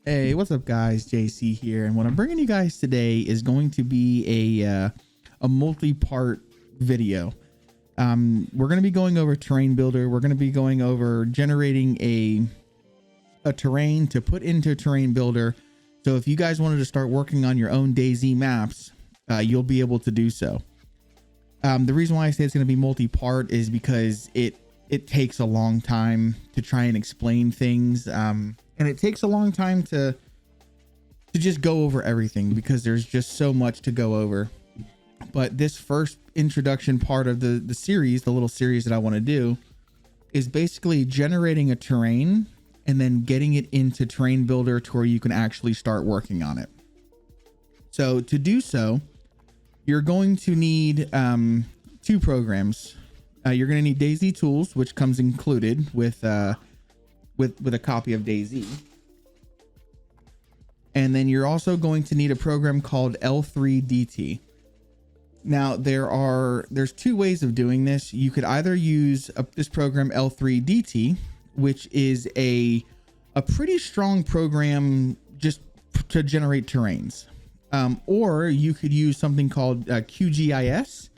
Hey, what's up guys? JC here, and what I'm bringing you guys today is going to be a multi-part video. We're going to be going over terrain builder. We're going to be going over generating a terrain to put into terrain builder. So if you guys wanted to start working on your own DayZ maps, you'll be able to do so. The reason why I say it's going to be multi-part is because it takes a long time to try and explain things. And it takes a long time to just go over everything because there's just so much to go over. But this first introduction part of the series, the little series that I want to do, is basically generating a terrain and then getting it into terrain builder to where you can actually start working on it. So to do so, you're going to need two programs. You're going to need DayZ tools, which comes included with a copy of DayZ. And then you're also going to need a program called L3DT. Now there's two ways of doing this. You could either use this program L3DT, which is a pretty strong program just to generate terrains. Or you could use something called QGIS.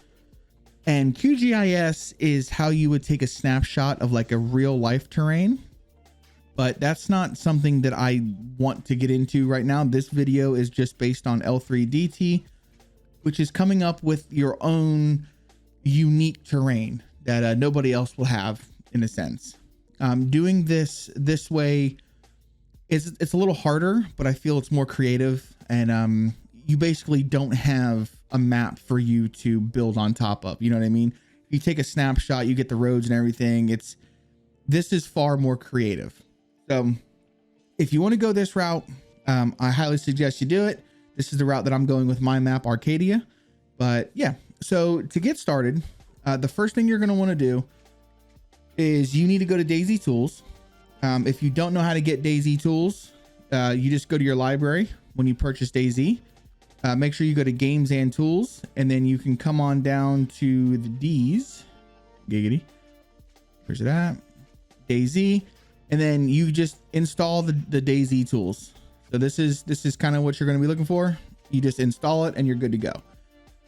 And QGIS is how you would take a snapshot of like a real life terrain. But that's not something that I want to get into right now. This video is just based on L3DT, which is coming up with your own unique terrain that nobody else will have, in a sense. Doing this way it's a little harder, but I feel it's more creative, and you basically don't have a map for you to build on top of. You know what I mean? You take a snapshot, you get the roads and everything. This is far more creative. So if you want to go this route, I highly suggest you do it. This is the route that I'm going with my map, Arcadia. But yeah, so to get started, the first thing you're going to want to do is you need to go to DayZ tools. If you don't know how to get DayZ tools, you just go to your library when you purchase DayZ. Make sure you go to games and tools, and then you can come on down to the D's. Giggity. Where's it at? DayZ. And then you just install the DayZ tools. So this is kind of what you're going to be looking for. You just install it and you're good to go.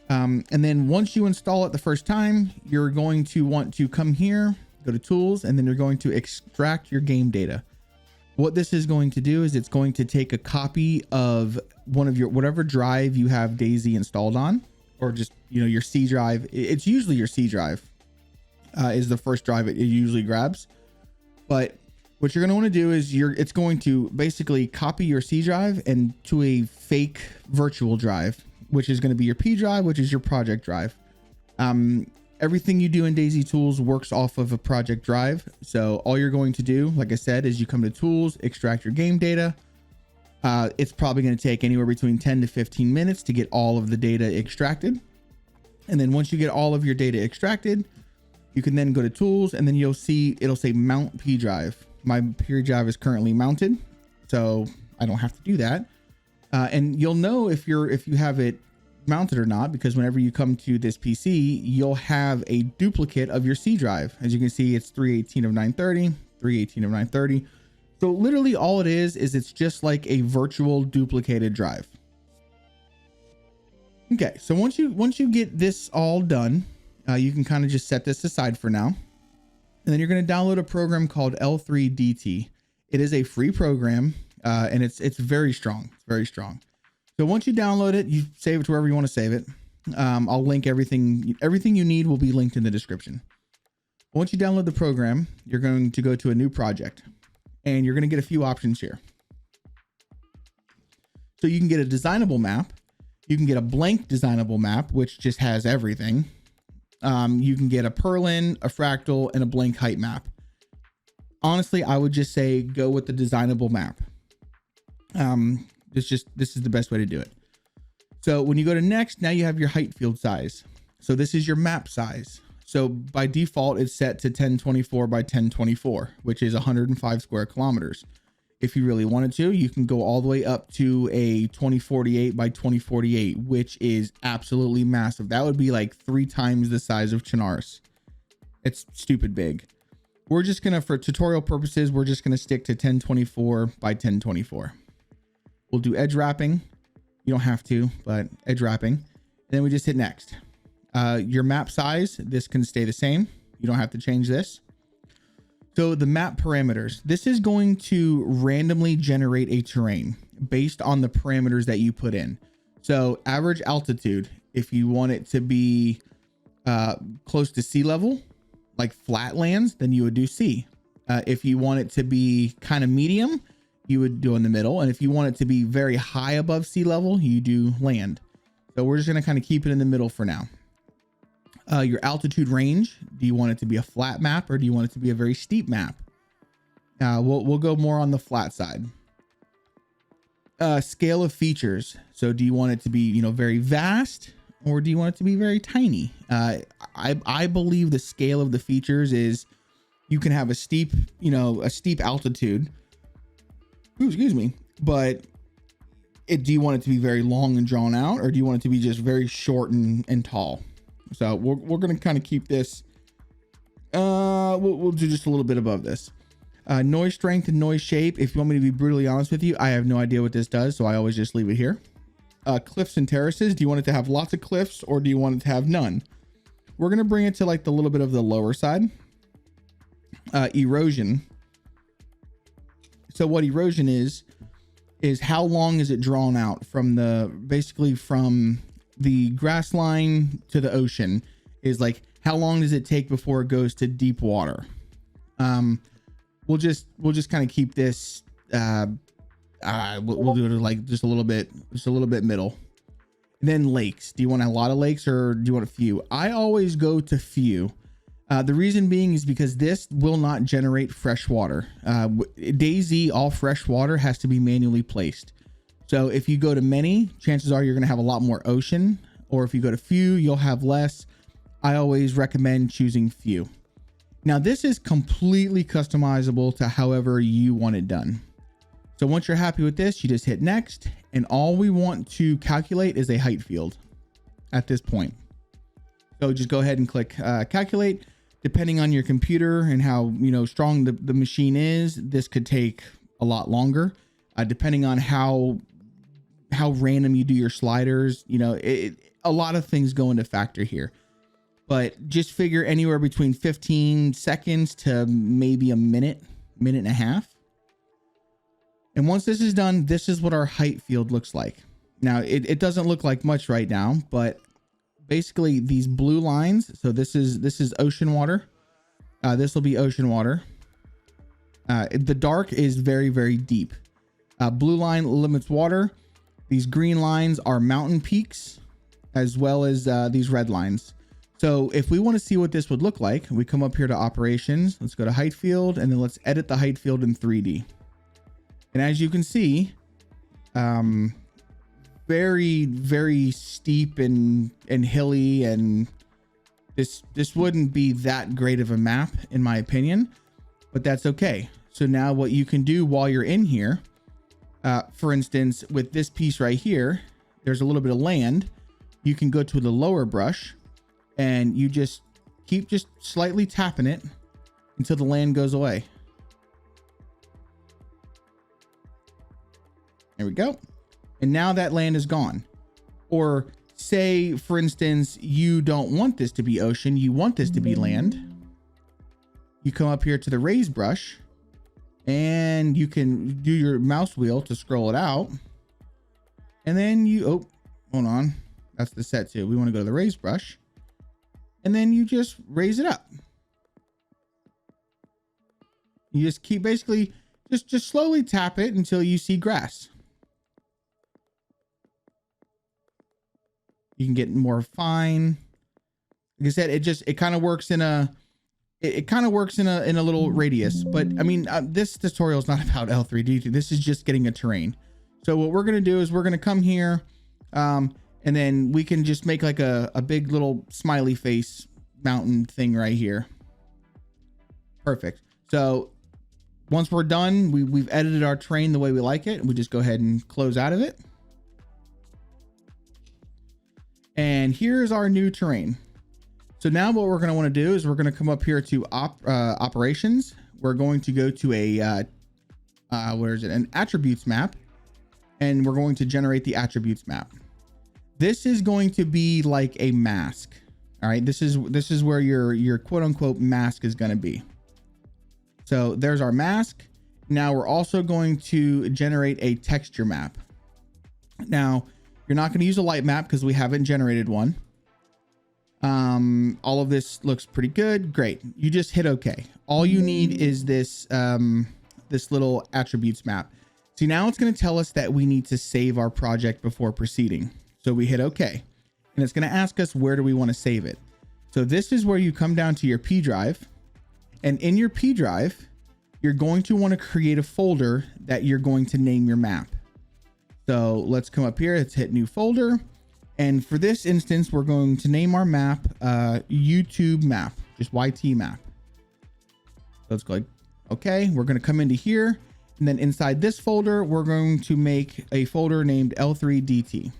And then once you install it the first time, you're going to want to come here, go to tools, and then you're going to extract your game data. What this is going to do is it's going to take a copy of one of your whatever drive you have DayZ installed on, or just, you know, your C drive. It's usually your C drive is the first drive it usually grabs. But what you're going to want to do is it's going to basically copy your C drive and to a fake virtual drive, which is going to be your P drive, which is your project drive. Everything you do in DayZ tools works off of a project drive. So all you're going to do, like I said, is you come to tools, extract your game data. It's probably going to take anywhere between 10 to 15 minutes to get all of the data extracted. And then once you get all of your data extracted, you can then go to tools, and then you'll see it'll say mount P drive. My P drive is currently mounted, so I don't have to do that. And you'll know if you have it mounted or not, because whenever you come to this PC, you'll have a duplicate of your C drive. As you can see, it's 318 of 930, 318 of 930. So literally all it is it's just like a virtual duplicated drive. Okay, so once you get this all done, you can kind of just set this aside for now. And then you're going to download a program called L3DT. It is a free program, and it's very strong. It's very strong. So once you download it, you save it to wherever you want to save it. I'll link everything you need will be linked in the description. Once you download the program, you're going to go to a new project, and you're going to get a few options here. So you can get a designable map. You can get a blank designable map, which just has everything. You can get a Perlin, a fractal, and a blank height map. Honestly, I would just say go with the designable map. This is the best way to do it. So when you go to next, now you have your height field size. So this is your map size. So by default, it's set to 1024 by 1024, which is 105 square kilometers. If you really wanted to, you can go all the way up to a 2048 by 2048, which is absolutely massive. That would be like 3 times the size of Chinaris. It's stupid big. We're just gonna, for tutorial purposes, we're just gonna stick to 1024 by 1024. We'll do edge wrapping. You don't have to, but edge wrapping. And then we just hit next. Your map size, this can stay the same. You don't have to change this. So the map parameters, this is going to randomly generate a terrain based on the parameters that you put in. So average altitude, if you want it to be close to sea level, like flatlands, then you would do C. If you want it to be kind of medium, you would do in the middle. And if you want it to be very high above sea level, you do land. So we're just going to kind of keep it in the middle for now. Your altitude range, do you want it to be a flat map or do you want it to be a very steep map? We'll go more on the flat side. Scale of features. So do you want it to be, you know, very vast or do you want it to be very tiny? I believe the scale of the features is you can have a steep, you know, a steep altitude. Ooh, excuse me. But do you want it to be very long and drawn out or do you want it to be just very short and tall? So we're going to kind of keep this. We'll do just a little bit above this. Noise strength and noise shape. If you want me to be brutally honest with you, I have no idea what this does, so I always just leave it here. Cliffs and terraces. Do you want it to have lots of cliffs or do you want it to have none? We're going to bring it to like the little bit of the lower side. Erosion. So what erosion is how long is it drawn out from basically from the grass line to the ocean, is like how long does it take before it goes to deep water? We'll just kind of keep this. We'll do it like just a little bit middle. And then lakes. Do you want a lot of lakes or do you want a few? I always go to few. The reason being is because this will not generate fresh water. DayZ, all fresh water has to be manually placed. So if you go to many, chances are you're going to have a lot more ocean, or if you go to few, you'll have less. I always recommend choosing few. Now this is completely customizable to however you want it done. So once you're happy with this, you just hit next, and all we want to calculate is a height field at this point. So just go ahead and click calculate. Depending on your computer and how, you know, strong the machine is, this could take a lot longer. Depending on how random you do your sliders, you know, a lot of things go into factor here, but just figure anywhere between 15 seconds to maybe a minute and a half. And once this is done, this is what our height field looks like. Now it doesn't look like much right now, but basically these blue lines. So this is ocean water. This will be ocean water. The dark is very, very deep. Blue line limits water. These green lines are mountain peaks, as well as these red lines. So if we want to see what this would look like, we come up here to operations. Let's go to height field, and then let's edit the height field in 3D. And as you can see, very, very steep and hilly, and this wouldn't be that great of a map in my opinion, but that's okay. So now what you can do while you're in here, for instance, with this piece right here, there's a little bit of land. You can go to the lower brush and you just keep just slightly tapping it until the land goes away. There we go. And now that land is gone. Or say, for instance, you don't want this to be ocean, you want this to be land. You come up here to the raise brush and you can do your mouse wheel to scroll it out. And then you, oh, hold on. That's the set to. We want to go to the raise brush. And then you just raise it up. You just keep basically just slowly tap it until you see grass. You can get more fine. Like I said, it kind of works in a, it kind of works in a little radius, but I mean, this tutorial is not about L3D2. This is just getting a terrain. So what we're going to do is we're going to come here, and then we can just make like a big little smiley face mountain thing right here. Perfect. So once we're done, we've edited our terrain the way we like it. We just go ahead and close out of it. And here's our new terrain. So now what we're going to want to do is we're going to come up here to operations. We're going to go to a, where is it? An attributes map. and we're going to generate the attributes map. This is going to be like a mask. All right, this is where your quote unquote mask is going to be. So there's our mask. Now we're also going to generate a texture map. Now you're not going to use a light map because we haven't generated one. All of this looks pretty good. Great. You just hit OK. All you need is this this little attributes map. See, now it's going to tell us that we need to save our project before proceeding. So we hit OK, and it's going to ask us where do we want to save it. So this is where you come down to your P drive, and in your P drive, you're going to want to create a folder that you're going to name your map. So let's come up here. Let's hit new folder. And for this instance, we're going to name our map YouTube map, just YT map. So let's go like, okay, we're going to come into here. And then inside this folder, we're going to make a folder named L3DT.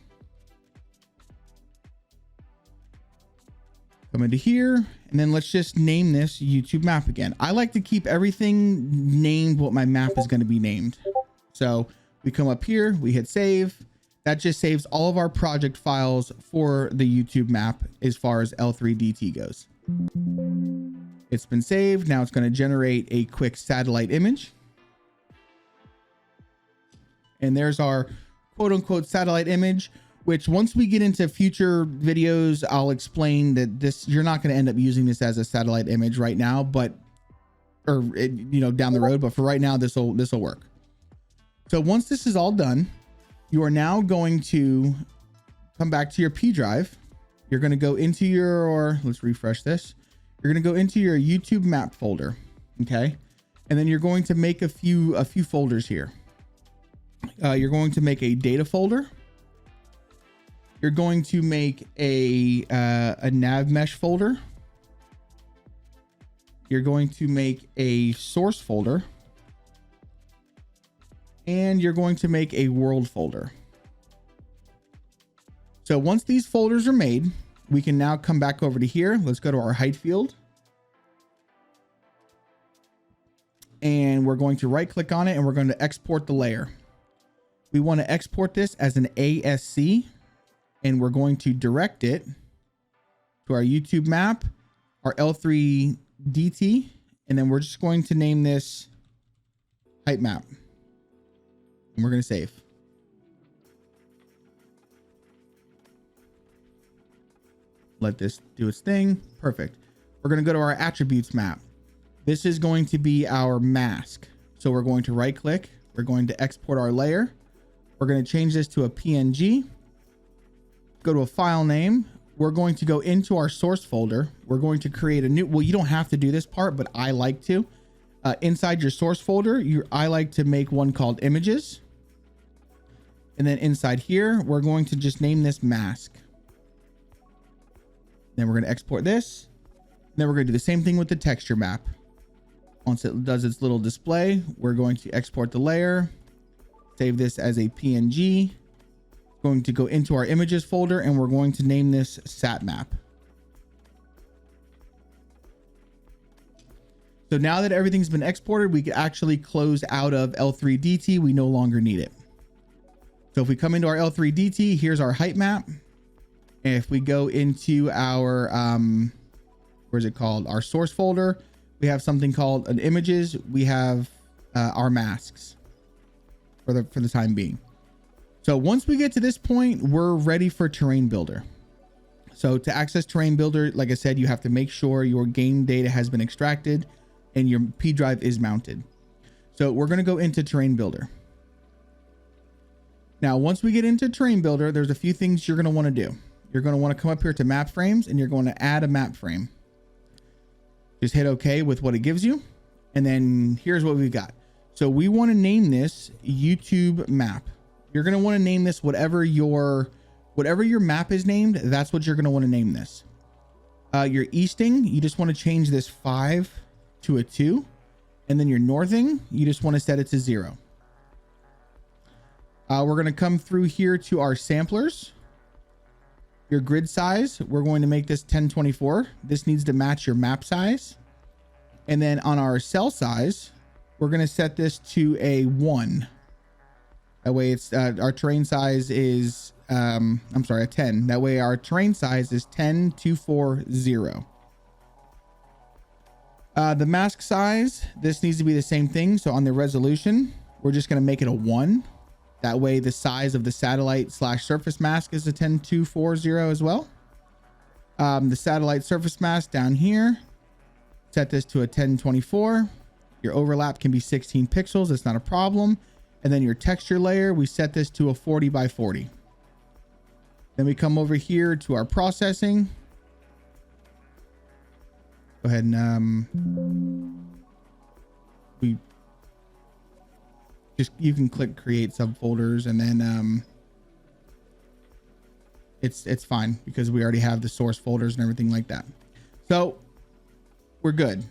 Come into here, and then let's just name this YouTube map again. I like to keep everything named what my map is going to be named. So we come up here, we hit save. That just saves all of our project files for the YouTube map as far as L3DT goes. It's been saved. Now it's going to generate a quick satellite image. And there's our quote unquote satellite image, which once we get into future videos, I'll explain that this, you're not going to end up using this as a satellite image right now, but, or, you know, down the road, but for right now, this will work. So once this is all done, you are now going to come back to your P drive. You're going to go into your, let's refresh this. You're going to go into your YouTube map folder. Okay. And then you're going to make a few folders here. You're going to make a data folder. You're going to make a nav mesh folder. You're going to make a source folder. And you're going to make a world folder. So once these folders are made, we can now come back over to here. Let's go to our height field. And we're going to right click on it and we're going to export the layer. We want to export this as an ASC, and we're going to direct it to our YouTube map, our L3DT, and then we're just going to name this height map. And we're going to save. Let this do its thing. Perfect. We're going to go to our attributes map. This is going to be our mask. So we're going to right click. We're going to export our layer. We're going to change this to a PNG. Go to a file name. We're going to go into our source folder. We're going to create a new, well, you don't have to do this part, but I like to. Inside your source folder, I like to make one called images. And then inside here, we're going to just name this mask. Then we're going to export this. Then we're going to do the same thing with the texture map. Once it does its little display, we're going to export the layer, save this as a PNG, going to go into our images folder, and we're going to name this sat map. So now that everything's been exported, we can actually close out of L3DT. We no longer need it. So if we come into our L3DT, here's our height map. And if we go into our, where's it called? Our source folder, we have something called an images. We have our masks for the time being. So once we get to this point, we're ready for Terrain Builder. So to access Terrain Builder, like I said, you have to make sure your game data has been extracted and your P drive is mounted. So we're going to go into Terrain Builder. Now, once we get into Terrain Builder, there's a few things you're going to want to do. You're going to want to come up here to map frames, and you're going to add a map frame. Just hit OK with what it gives you. And then here's what we've got. So we want to name this YouTube map. You're going to want to name this whatever your map is named. That's what you're going to want to name this. Your easting, you just want to change this 5 to a 2. And then your northing, you just want to set it to 0. We're going to come through here to our samplers. Your grid size, we're going to make this 1024. This needs to match your map size. And then on our cell size, we're going to set this to a 1. That way it's our terrain size is I'm sorry, a 10. That way our terrain size is 10240. The mask size, this needs to be the same thing. So on the resolution, we're just going to make it a 1. That way the size of the satellite / surface mask is a 10240 as well. The satellite surface mask down here, set this to a 1024. Your overlap can be 16 pixels. It's not a problem. And then your texture layer, we set this to a 40 by 40. Then we come over here to our processing. Go ahead and you can click create subfolders, and then it's fine because we already have the source folders and everything like that. So we're good.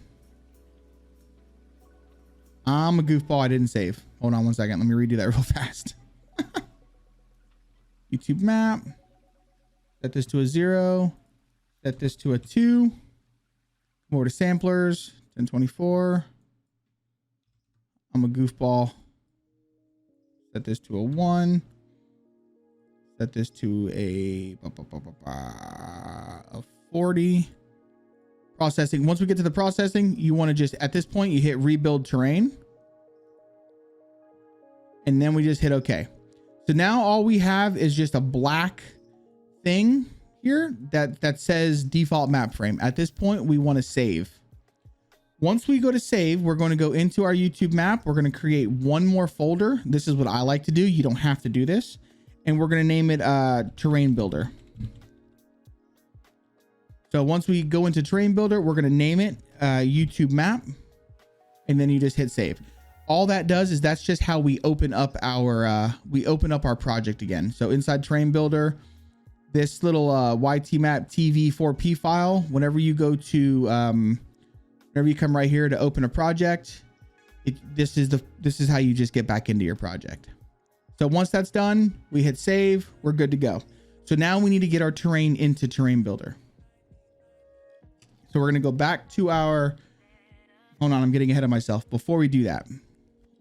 I'm a goofball. I didn't save. Hold on one second. Let me redo that real fast. YouTube map. Set this to a 0. Set this to a 2. Come over to samplers. 1024. I'm a goofball. Set this to a 1. Set this to a 40. Processing. Once we get to the processing, you want to just, at this point, you hit rebuild terrain. And then we just hit OK. So now all we have is just a black thing here that says default map frame. At this point, we want to save. Once we go to save, we're going to go into our YouTube map. We're going to create one more folder. This is what I like to do. You don't have to do this. And we're going to name it Terrain Builder. So once we go into Terrain Builder, we're going to name it YouTube map. And then you just hit save. All that does is that's just how we open up our project again. So inside Terrain Builder, this little YT map TV4P file, whenever you go to whenever you come right here to open a project, this is how you just get back into your project. So once that's done, we hit save, we're good to go. So now we need to get our terrain into Terrain Builder. So we're going to go back to our, hold on, I'm getting ahead of myself. Before we do that,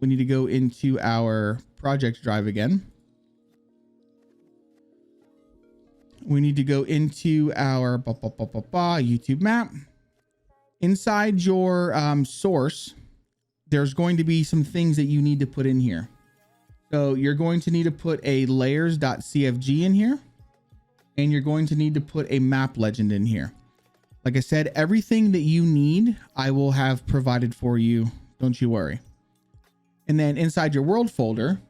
we need to go into our project drive again. We need to go into our YouTube map. Inside your source, there's going to be some things that you need to put in here. So you're going to need to put a layers.cfg in here, and you're going to need to put a map legend in here. Like I said, everything that you need, I will have provided for you. Don't you worry. And then inside your world folder,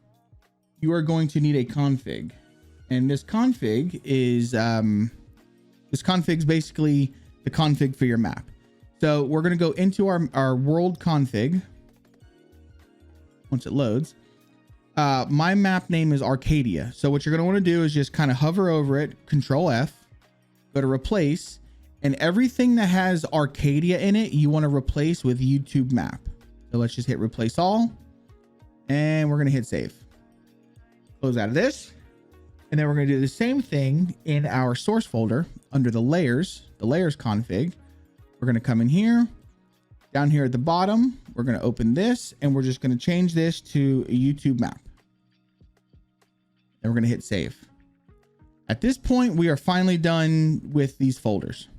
you are going to need a config. And this config is, basically the config for your map. So we're going to go into our world config. Once it loads, my map name is Arcadia. So what you're going to want to do is just kind of hover over it, Control F, go to replace, and everything that has Arcadia in it, you want to replace with YouTube map. So let's just hit replace all, and we're going to hit save. Close out of this. And then we're going to do the same thing in our source folder under the layers config. We're going to come in here, down here at the bottom, we're going to open this, and we're just going to change this to a YouTube map. And we're going to hit save. At this point, we are finally done with these folders.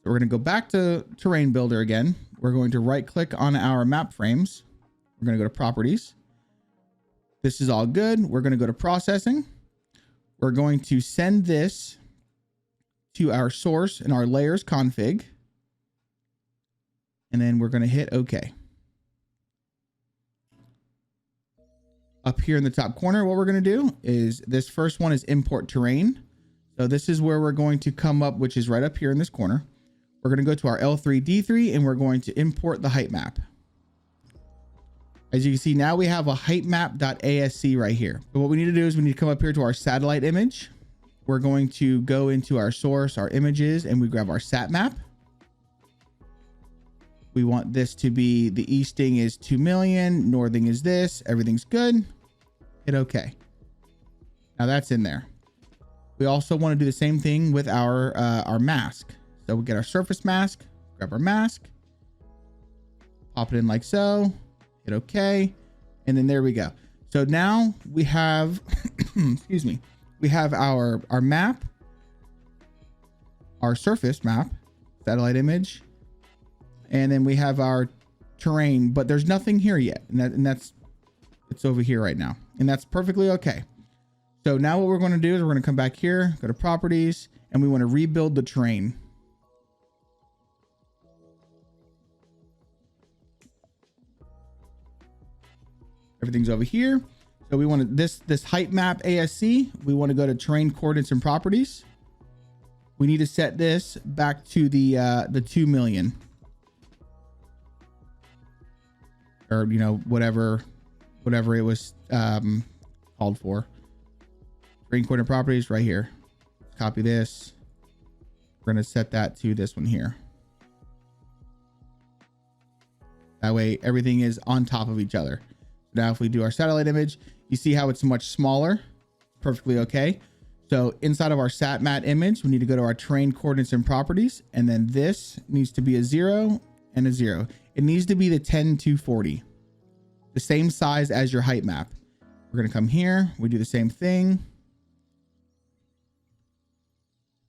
So we're going to go back to Terrain Builder again. We're going to right click on our map frames. We're going to go to properties. This is all good. We're going to go to processing. We're going to send this to our source and our layers config. And then we're going to hit OK. Up here in the top corner, what we're going to do is this first one is import terrain. So this is where we're going to come up, which is right up here in this corner. We're going to go to our L3D3 and we're going to import the height map. As you can see, now we have a height map.asc right here. But what we need to do is we need to come up here to our satellite image. We're going to go into our source, our images, and we grab our sat map. We want this to be, the easting is 2 million, northing is this, everything's good. Hit OK. Now that's in there. We also want to do the same thing with our mask. So we get our surface mask, grab our mask, pop it in like so, hit OK, and then there we go. So now we have, excuse me, we have our map, our surface map, satellite image, and then we have our terrain, but there's nothing here yet. And it's over here right now. And that's perfectly okay. So now what we're going to do is we're going to come back here, go to properties, and we want to rebuild the terrain. Everything's over here. So we want to, this height map ASC, we want to go to terrain coordinates and properties. We need to set this back to the 2 million. Or, you know, whatever it was called for. Terrain coordinate properties right here. Copy this. We're going to set that to this one here. That way everything is on top of each other. Now, if we do our satellite image, you see how it's much smaller. Perfectly okay. So inside of our sat mat image, we need to go to our terrain coordinates and properties. And then this needs to be a 0 and a 0. It needs to be the 10-240, the same size as your height map. We're going to come here. We do the same thing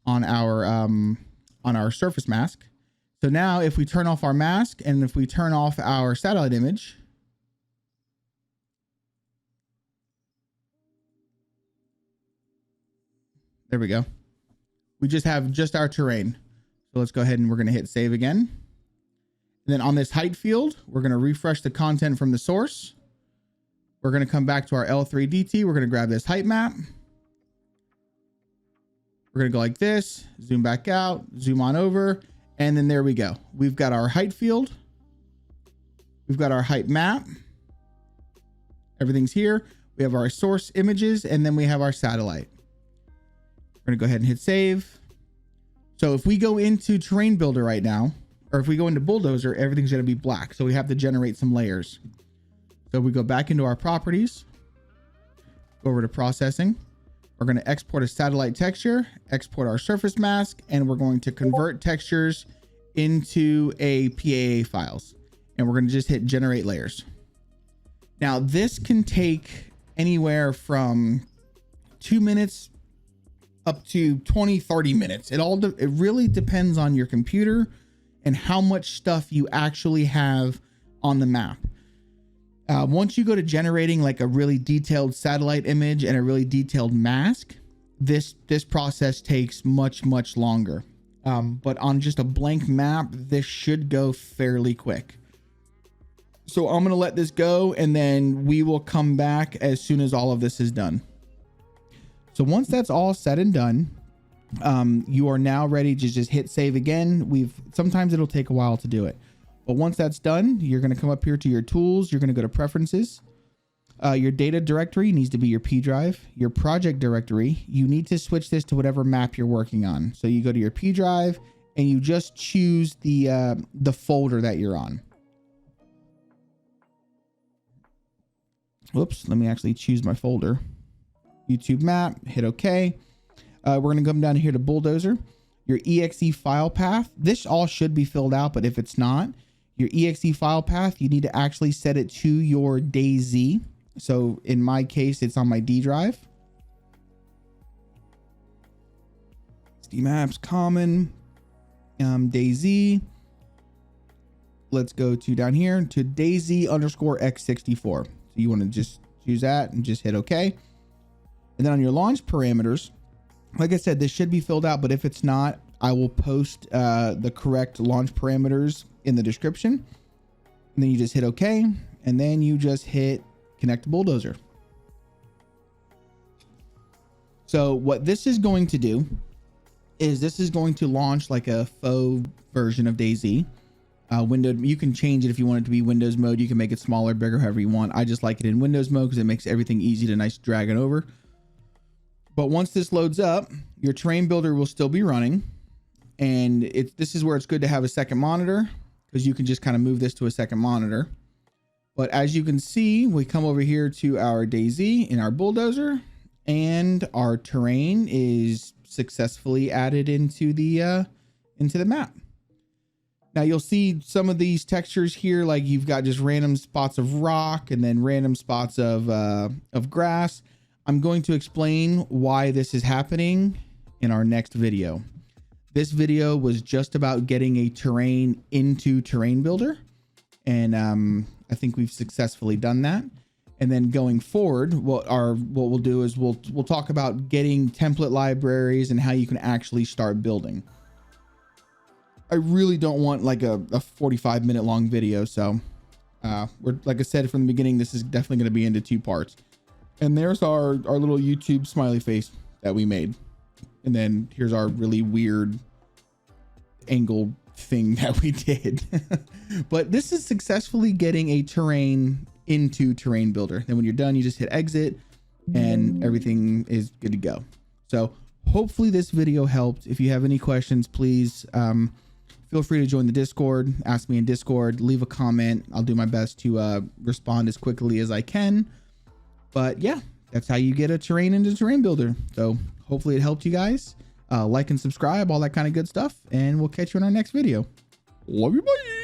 on our surface mask. So now if we turn off our mask and if we turn off our satellite image, there we go. We just have just our terrain. So let's go ahead and we're going to hit save again. And then on this height field, we're going to refresh the content from the source. We're going to come back to our L3DT. We're going to grab this height map. We're going to go like this, zoom back out, zoom on over. And then there we go. We've got our height field. We've got our height map. Everything's here. We have our source images, and then we have our satellite. We're going to go ahead and hit save. So if we go into Terrain Builder right now, or if we go into Bulldozer, everything's going to be black. So we have to generate some layers. So we go back into our properties, go over to processing. We're going to export a satellite texture, export our surface mask, and we're going to convert textures into a PAA files. And we're going to just hit generate layers. Now this can take anywhere from 2 minutes up to 20-30 minutes. It really depends on your computer and how much stuff you actually have on the map. Once you go to generating like a really detailed satellite image and a really detailed mask, this process takes much longer. But on just a blank map, this should go fairly quick. So I'm going to let this go, and then we will come back as soon as all of this is done. So once that's all said and done, you are now ready to just hit save again. Sometimes it'll take a while to do it, but once that's done, you're going to come up here to your tools. You're going to go to preferences. Your data directory needs to be your P drive. Your project directory, you need to switch this to whatever map you're working on. So you go to your P drive and you just choose the folder that you're on. Whoops, let me actually choose my folder. YouTube map, hit OK. We're going to come down here to Bulldozer. Your exe file path. This all should be filled out, but if it's not, your exe file path, you need to actually set it to your DayZ. So in my case, it's on my D drive. SD maps, common, DayZ. Let's go to down here to DayZ_x64. So you want to just choose that and just hit OK. And then on your launch parameters, like I said, this should be filled out, but if it's not, I will post the correct launch parameters in the description. And then you just hit OK, and then you just hit connect to Bulldozer. So what this is going to do is this is going to launch like a faux version of DayZ. You can change it if you want it to be Windows mode. You can make it smaller, bigger, however you want. I just like it in Windows mode because it makes everything easy to nice drag it over. But once this loads up, your terrain builder will still be running. And this is where it's good to have a second monitor, because you can just kind of move this to a second monitor. But as you can see, we come over here to our DayZ in our Bulldozer, and our terrain is successfully added into the map. Now you'll see some of these textures here, like you've got just random spots of rock and then random spots of grass. I'm going to explain why this is happening in our next video. This video was just about getting a terrain into Terrain Builder. And I think we've successfully done that. And then going forward, what we'll do is we'll talk about getting template libraries and how you can actually start building. I really don't want like a 45-minute long video. So we're, like I said from the beginning, this is definitely going to be into 2 parts. And there's our little YouTube smiley face that we made. And then here's our really weird angle thing that we did. But this is successfully getting a terrain into Terrain Builder. Then when you're done, you just hit exit and everything is good to go. So hopefully this video helped. If you have any questions, please feel free to join the Discord, ask me in Discord, leave a comment. I'll do my best to respond as quickly as I can. But yeah, that's how you get a terrain into Terrain Builder. So hopefully it helped you guys. Like and subscribe, all that kind of good stuff. And we'll catch you in our next video. Love you, bye.